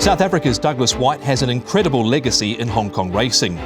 South Africa's Douglas Whyte has an incredible legacy in Hong Kong racing.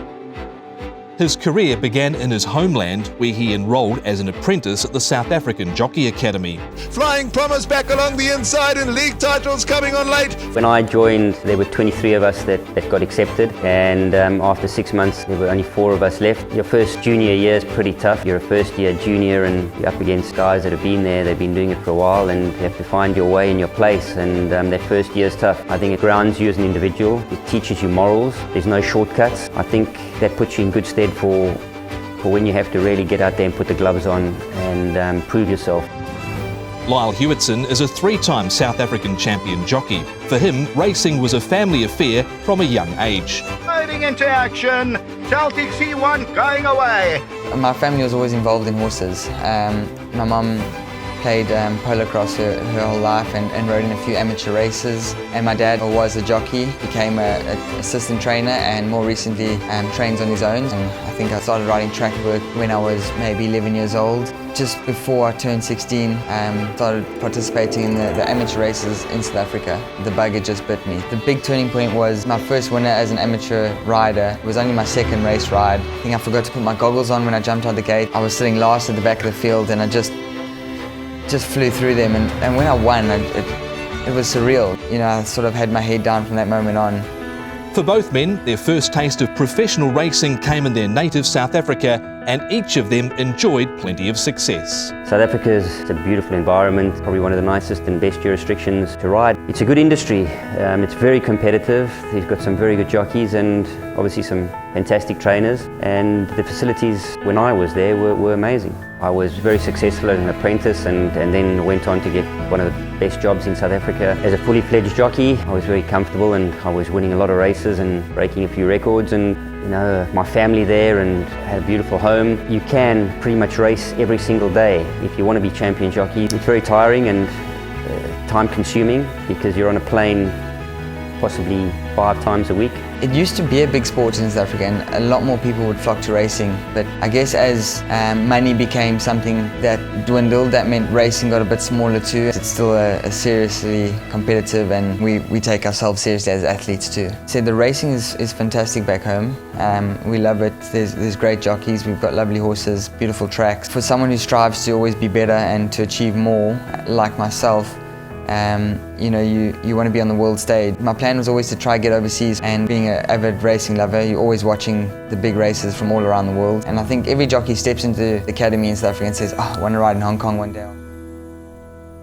His career began in his homeland, where he enrolled as an apprentice at the South African Jockey Academy. Flying Promise back along the inside and league titles coming on late. When I joined, there were 23 of us that got accepted, and after 6 months there were only 4 of us left. Your first junior year is pretty tough. You're a first year junior and you're up against guys that have been there, they've been doing it for a while, and you have to find your way and your place, and that first year is tough. I think it grounds you as an individual, it teaches you morals, there's no shortcuts. I think that puts you in good stead for when you have to really get out there and put the gloves on and prove yourself. Lyle Hewitson is a 3-time South African champion jockey. For him, racing was a family affair from a young age. Riding into action, Celtic C1 going away. My family was always involved in horses. My mum played polo cross her whole life and rode in a few amateur races. And my dad was a jockey, became an assistant trainer, and more recently trains on his own. And I think I started riding track work when I was maybe 11 years old. Just before I turned 16, started participating in the amateur races in South Africa. The bug had just bit me. The big turning point was my first winner as an amateur rider. It was only my second race ride. I think I forgot to put my goggles on when I jumped out the gate. I was sitting last at the back of the field, and I just flew through them, and when I won, it was surreal. You know, I sort of had my head down from that moment on. For both men, their first taste of professional racing came in their native South Africa, and each of them enjoyed plenty of success. South Africa is a beautiful environment, probably one of the nicest and best jurisdictions to ride. It's a good industry, it's very competitive, they've got some very good jockeys and obviously some fantastic trainers, and the facilities when I was there were amazing. I was very successful as an apprentice and then went on to get one of the best jobs in South Africa. As a fully fledged jockey, I was very comfortable and I was winning a lot of races and breaking a few records, and you know, my family there and had a beautiful home. You can pretty much race every single day if you want to be champion jockey. It's very tiring and time consuming because you're on a plane possibly 5 times a week. It used to be a big sport in South Africa and a lot more people would flock to racing, but I guess as money became something that dwindled, that meant racing got a bit smaller too. It's still a seriously competitive, and we take ourselves seriously as athletes too. So the racing is fantastic back home. We love it. There's great jockeys, we've got lovely horses, beautiful tracks. For someone who strives to always be better and to achieve more, like myself, you know, you want to be on the world stage. My plan was always to try get overseas, and being an avid racing lover, you're always watching the big races from all around the world. And I think every jockey steps into the academy in South Africa and says, oh, I want to ride in Hong Kong one day.